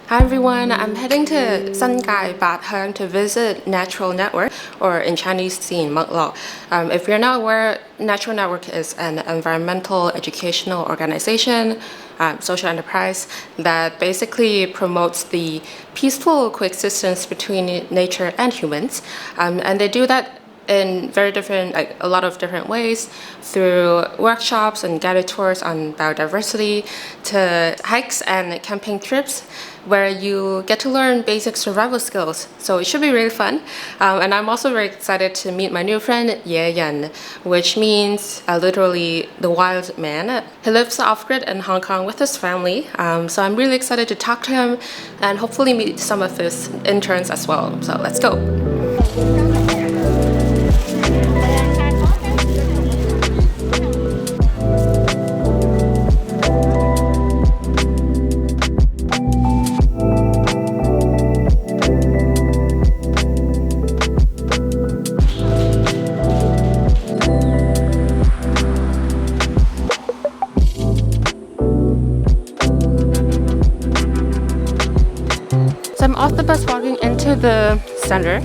Hi everyone, I'm heading to Sungai Bat Hang to visit Natural Network, or in Chinese, Xin Meng Lo. If you're not aware, Natural Network is an environmental educational organization, social enterprise that basically promotes the peaceful coexistence between nature and humans. And they do that in very different, like a lot of different ways, through workshops and guided tours on biodiversity to hikes and camping trips where you get to learn basic survival skills. So it should be really fun. And I'm also very excited to meet my new friend Ye Yan, which means literally the wild man. He lives off-grid in Hong Kong with his family. So I'm really excited to talk to him and hopefully meet some of his interns as well. So let's go. So I'm off the bus walking into the center.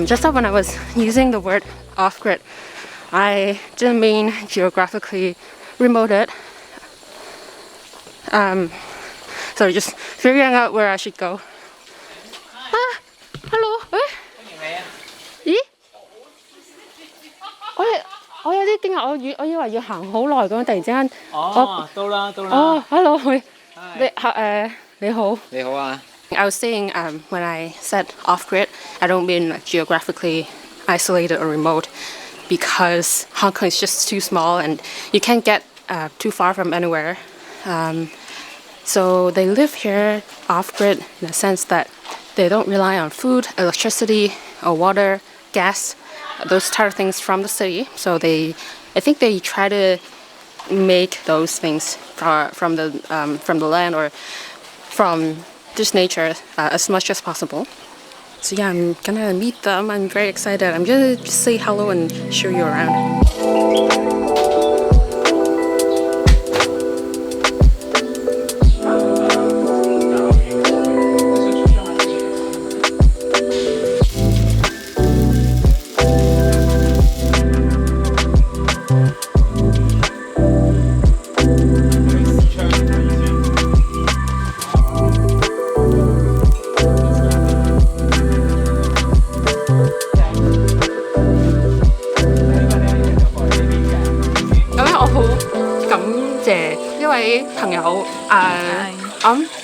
Just when I was using the word off-grid, I didn't mean geographically remoted. So just figuring out where I should go. Ah, hello. 咦？我有啲驚訝，我以為要行好耐咁樣，突然之間。哦，到啦到啦。哦，hello，你好。你好啊。I was saying when I said off-grid, I don't mean like geographically isolated or remote, because Hong Kong is just too small and you can't get too far from anywhere. So they live here off-grid in the sense that they don't rely on food, electricity, or water, gas, those type of things from the city. So I think they try to make those things from the land or from just nature as much as possible. So yeah, I'm gonna meet them. I'm very excited. I'm gonna just say hello and show you around.朋友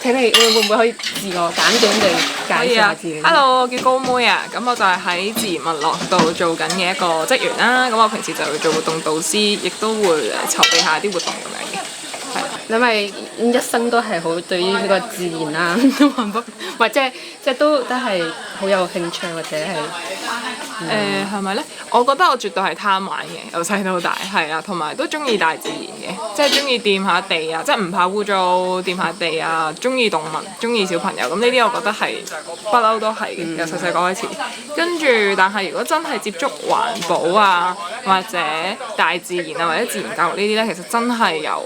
請你會唔會可以自我簡短地介紹下自己？ Hello， 我叫高妹啊，咁我就係喺自然物樂度做緊嘅一個職員啦。咁我平時就會做活動導師，亦都會籌備下啲活動咁樣嘅。係。你咪一生都係好對於呢個自然啊、環保，或者即係都係好有興趣或者係。係咪咧？我覺得我絕對係貪玩嘅，由細到大係啊，同埋都中意大自然嘅，即係中意掂下地啊，即係唔怕污糟，掂下地啊，中意動物，中意小朋友，咁呢啲我覺得係不嬲都係嘅，由細個開始。跟住，但係如果真係接觸環保啊，或者大自然啊，或者自然教育呢啲咧，其實真係由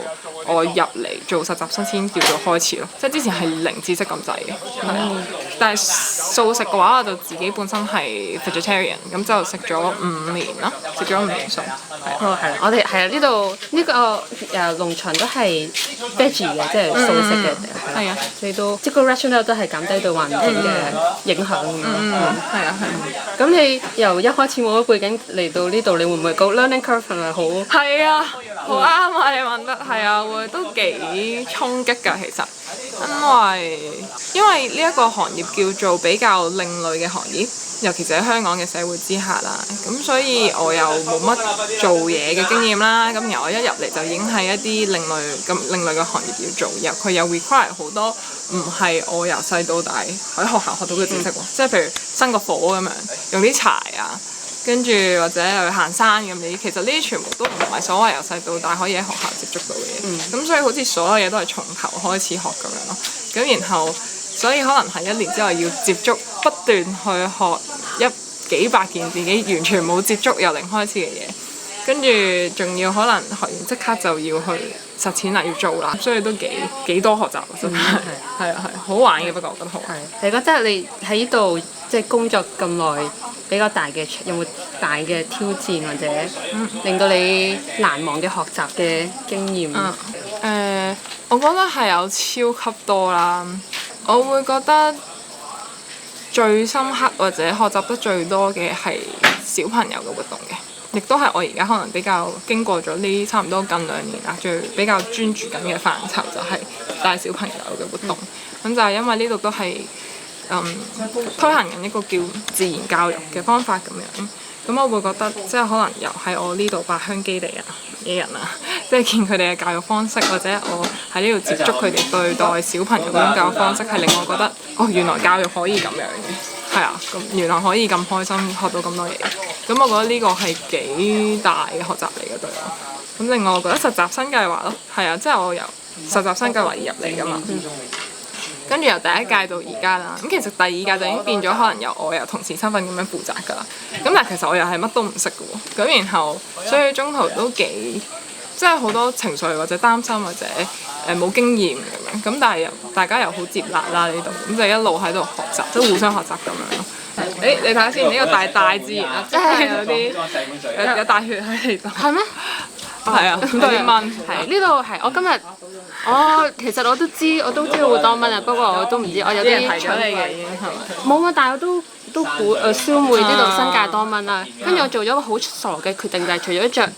我入嚟做實習生先叫做開始咯，即係之前係零知識咁滯嘅，係啊。但係素食嘅話，我就自己本身係 vegetarian。咁就食咗5年啦，食咗5年素。哦，係啦，我哋係啊，呢度呢個農場都係 veggie 嘅，即係素食嘅，係啊，所以都即係個 rationale 都係減低對環境嘅影響。係啊。咁你由一開始冇乜背景嚟到呢度，你會唔會個 learning curve 係咪好？係啊，好啱啊！你問得係啊，會都幾衝擊㗎，其實。因為呢一個行業叫做比較另類嘅行業，尤其是喺香港嘅社會之下啦，咁所以我又冇乜做嘢嘅經驗啦，咁然後我一入嚟就已經係一啲另類嘅行業要做，佢有 require 好多唔係我由細到大喺學校學到嘅知識喎，即係譬如生個火咁樣，用啲柴啊。跟住或者去行山咁啲，其實呢啲全部都唔係所謂由細到大可以喺學校接觸到嘅嘢。咁所以好似所有嘢都係從頭開始學咁樣咯。咁然後所以可能係1年之後要接觸，不斷去學幾百件自己完全冇接觸由零開始嘅嘢。跟住仲要可能學完即刻就要去實踐啦，要做啦，所以都幾多學習真係係啊係好玩嘅，不過我覺得好玩。你覺得你喺呢度即係工作咁耐，比較大嘅有冇大嘅挑戰或者令到你難忘嘅學習嘅經驗？我覺得係有超級多啦。我會覺得最深刻或者學習得最多嘅係小朋友嘅活動嘅，亦都係我而家可能比較經過咗呢差唔多近2年啦，最比較專注緊嘅範疇就係帶小朋友嘅活動。咁就係因為呢度都係推行緊一個叫自然教育嘅方法咁樣。咁我會覺得即係可能由喺我呢度八鄉基地嘅人啊，即係見佢哋嘅教育方式，或者我喺呢度接觸佢哋對待小朋友嗰種教育方式，係令我覺得哦，原來教育可以咁樣嘅，係啊，咁原來可以咁開心學到咁多嘢。咁我覺得呢個係幾大嘅學習嚟嘅對我。咁另外我覺得實習生計劃咯，係啊，即係我由實習生計劃而入嚟㗎嘛。跟住由第一屆到而家啦，咁其實第二屆就已經變咗，可能由我由同事身份咁樣負責㗎啦。咁但係其實我又係乜都唔識嘅喎，咁然後所以中途都幾即係好多情緒或者擔心或者冇經驗咁樣，咁但係又大家又好接納啦呢度，咁就一路喺度學習，都互相學習咁樣咯。你睇下先，呢個大自然啊，真係有啲有大血喺度。係咩？係啊，咁多啲蚊。係呢度係我今日，其實我都知好多蚊啊，不過我都唔知，我有啲啲人提咗你嘅已經係咪？冇啊，但係我都估消會呢度新界多蚊啦。跟住我做咗個好傻嘅決定，就係除咗着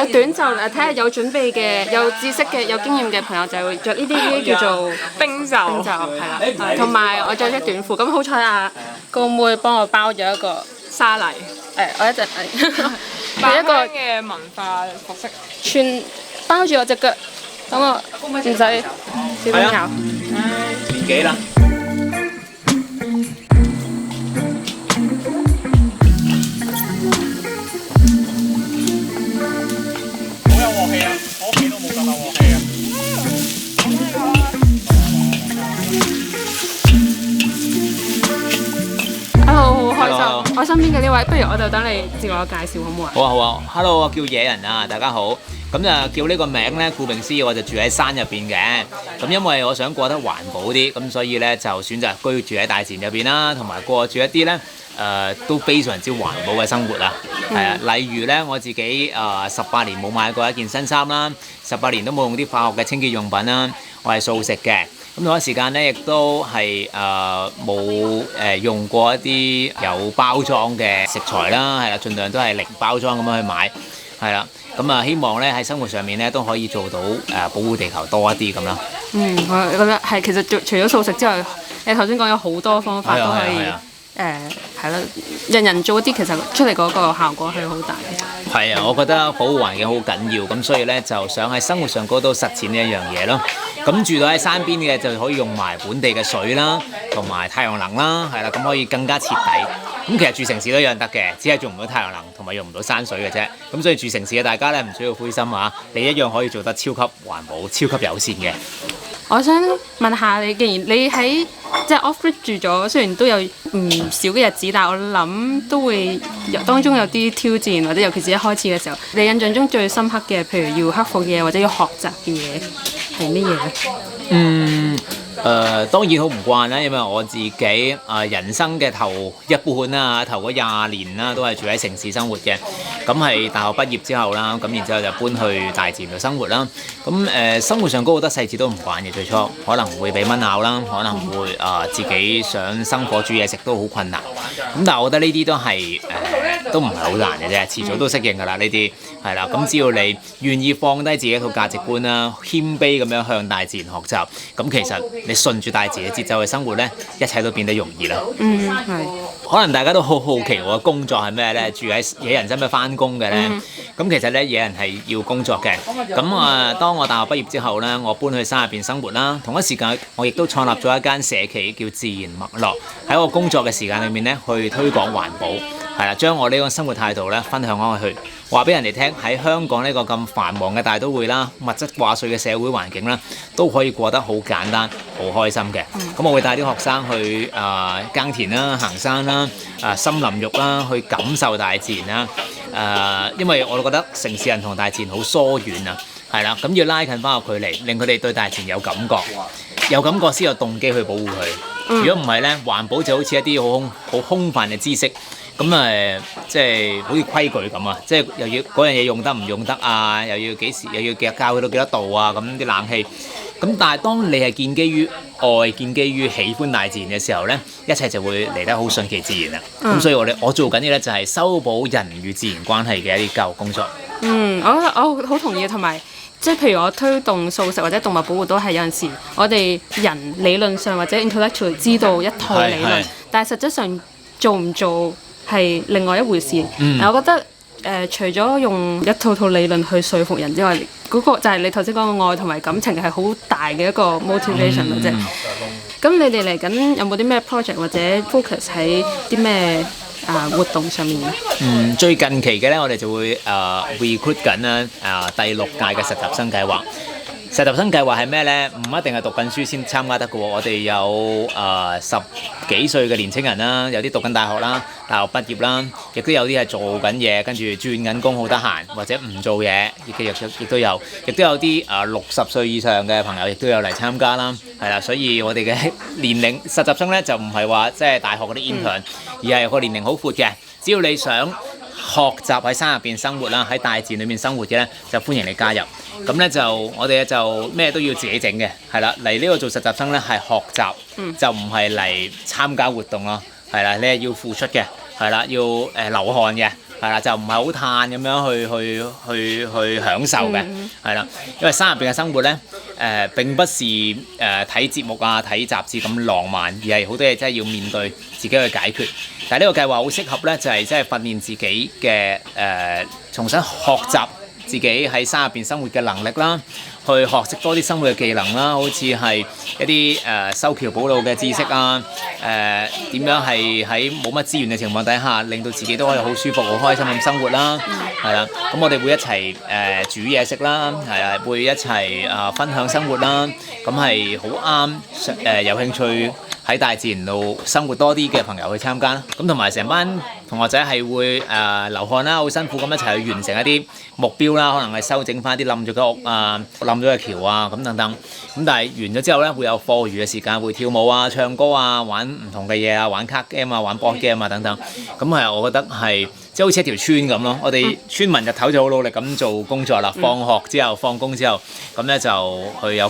短袖睇下有準備嘅、有知識嘅、有經驗嘅朋友就會着呢啲叫做冰袖。冰袖係啦，同埋我着咗短褲。咁好彩啊，個妹幫我包咗一個沙泥。我一直係一個嘅文化服飾，全包住我隻腳，等我唔使小朋友。年幾啦？好有鑊氣啊！我屋企都冇咁有鑊氣啊！Hello， 好開心！我身邊嘅呢位，不如我就等你自我介紹好唔好啊？好啊好啊 ，Hello， 我叫野人啊，大家好。咁就叫呢個名呢，顧名思義，我就住喺山入邊嘅。咁因為我想過得環保啲，咁所以呢，就選擇居住喺大自然入邊啦，同埋過住一啲呢都非常之環保嘅生活啊。係啊，例如呢，我自己18年冇買過一件新衫啦，18年都冇用啲化學嘅清潔用品啦，我係素食嘅。咁同一時間呢，亦都係冇用過一啲有包裝嘅食材啦，係啦，盡量都係零包裝咁樣去買，係啦。咁啊，希望咧喺生活上面咧都可以做到保護地球多一啲咁啦。我覺得係，其實除咗素食之外，你頭先講有好多方法都可以係咯，人人做一啲，其實出嚟嗰個效果係好大嘅。係啊，我覺得保護環境好緊要，咁所以咧就想喺生活上嗰度實踐呢一樣嘢咯。咁住到喺山邊嘅就可以用埋本地嘅水啦，同埋太陽能啦，係啦，咁可以更加徹底。咁其實住城市都一樣得嘅，只係做唔到太陽能同埋用唔到山水嘅啫。咁所以住城市嘅大家咧唔需要灰心啊，你一樣可以做得超級環保、超級友善嘅。我想問下你，既然你喺即係 off-grid 住咗，雖然都有唔少嘅日子，但係我諗都會當中有啲挑戰，或者尤其是一開始嘅時候，你印象中最深刻嘅，譬如要克服嘅嘢或者要學習嘅嘢係乜嘢咧？當然好唔慣啦，因為我自己人生嘅頭一半啦，頭嗰20年啦，都係住喺城市生活嘅。咁係大學畢業之後啦，咁然之後就搬去大自然度生活啦。咁生活上好多細節都唔慣嘅，最初可能會俾蚊咬啦，可能會自己想生火煮嘢食都好困難。咁但係我覺得呢啲都係都唔係好難嘅啫，遲早都適應㗎啦。呢啲係啦，咁只要你願意放低自己一套價值觀啦，謙卑咁樣向大自然學習，咁其實你順住大自然嘅節奏去生活呢，一切都變得容易啦。係。可能大家都好好奇我嘅工作係咩呢？住喺野人使唔使翻工嘅呢？咁其實呢，野人係要工作嘅。咁當我大學畢業之後呢，我搬去山入邊生活啦。同一時間，我亦都創立咗一間社企叫自然脈絡。喺我工作嘅時間裏面呢，去推廣環保，係啦，將我呢個生活態度呢分享開去，話俾人哋聽喺香港呢個咁繁忙嘅大都會啦，物質掛帥嘅社會環境啦，都可以過得好簡單、好開心嘅。咁我會帶啲學生去耕田啦、行山啦、森林浴啦，去感受大自然啦。因為我覺得城市人同大自然好疏遠啊。係啦，咁要拉近翻個距離，令佢哋對大自然有感覺，有感覺先有動機去保護佢。如果唔係咧，環保就好似一啲好空泛嘅知識，咁即係好似規矩咁啊，即係又要嗰樣嘢用得唔用得啊，又要幾時又要校去到幾多度啊，咁啲冷氣。咁但係當你係建基於愛、建基於喜歡大自然嘅時候咧，一切就會嚟得好順其自然啦。咁所以我做緊嘅咧就係修補人與自然關係嘅一啲教育工作。我好同意，同埋即係譬如我推動素食或者動物保護都係有陣時，我哋人理論上或者 intellectual 知道一套理論，但係實質上做唔做係另外一回事。我覺得除咗用一套理論去說服人之外，嗰個就係你頭先講嘅愛同埋感情係好大嘅一個 motivation 嘅啫。咁你哋嚟緊有冇啲咩 project 或者 focus 喺啲咩活動上面嘅？最近期嘅咧，我哋就會recruit 緊啦第6屆嘅實習生計劃。實習生計劃係咩呢？唔一定係讀緊書先參加得嘅喎。我哋有10幾歲嘅年青人啦，有啲讀緊大學啦，大學畢業啦，亦都有啲係做緊嘢，跟住轉緊工好得閒，或者唔做嘢，亦都有啲60歲以上嘅朋友亦都有嚟參加啦。係啦，所以我哋嘅年齡實習生呢，就唔係話即係大學嗰啲 intern，而係個年齡好闊嘅。只要你想學習喺山入邊生活啦，喺大自然裏面生活嘅咧，就歡迎你加入。咁咧就我哋就咩都要自己整嘅，係啦。嚟呢個做實習生咧係學習，就唔係嚟參加活動咯，係啦。你係要付出嘅，係啦，要流汗嘅，係啦，就唔係好嘆咁樣去享受嘅，係啦。因為山入邊嘅生活咧，並不是睇節目啊、睇雜誌咁浪漫，而係好多嘢真係要面對自己去解決。但係呢個計劃好適合咧，就係即係訓練自己嘅重新學習自己喺山入邊生活嘅能力啦，去學識多啲生活嘅技能啦，好似係一啲修橋補路嘅知識啊，點樣係喺冇乜資源嘅情況底下，令到自己都可以好舒服、好開心咁生活啦，係啦。咁我哋會一齊煮嘢食啦，係啊，會一齊分享生活啦，咁係好啱有興趣喺大自然度生活多啲嘅朋友去參加啦，咁同埋成班同學仔係會流汗啦，好辛苦咁一齊去完成一啲目標啦，可能係修整翻啲冧咗嘅屋啊、冧咗嘅橋啊咁等等。咁但係完咗之後咧，會有課餘嘅時間，會跳舞啊、唱歌啊、玩唔同嘅嘢啊、玩卡 game 啊、玩 board game 啊等等。咁係我覺得係即係好似一條村咁咯。我哋村民日頭就好努力咁做工作啦，放學之後、放工之後，咁咧就我哋有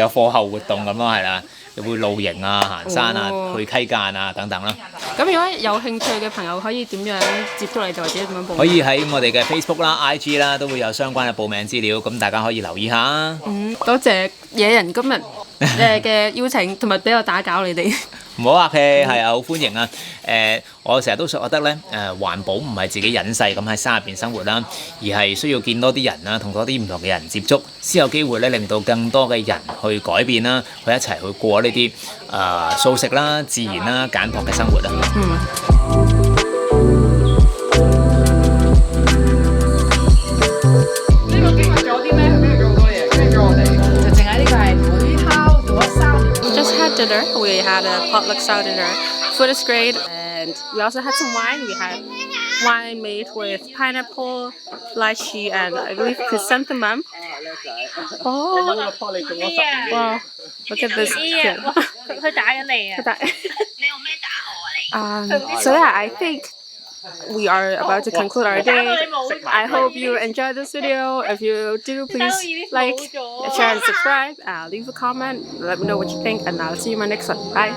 課後活動咁咯，係啦。會露營啊、行山啊、去溪澗啊等等啦。咁如果有興趣嘅朋友可以點樣接觸你哋或者點樣報名？可以喺我哋嘅 Facebook 啦、IG 啦都會有相關嘅報名資料，咁大家可以留意下。多謝野人今日嘅邀請，同埋俾我打攪你哋。唔好客氣，係啊，好歡迎啊！我成日都覺得咧，環保唔係自己隱世咁喺山入邊生活啦，而係需要見多啲人啦，同多啲唔同嘅人接觸，先有機會咧令到更多嘅人去改變啦，去一齊去過呢啲素食啦、自然啦、簡樸嘅生活啦。呢個經歷咗啲咩？佢經歷咗好多嘢，經歷咗我哋就淨係呢個係每烤做咗3。Just had dinner. We had a potluck style dinner. Food is great, and we also had some wine. We had wine made with pineapple, lychee, and I believe chrysanthemum. Oh, wow! Look at this kid. 佢打緊你啊！你用咩打我啊你？ So yeah, I think we are about to conclude our day. I hope you enjoyed this video. If you do, please like, share, and subscribe. Leave a comment. Let me know what you think, and I'll see you in my next one. Bye.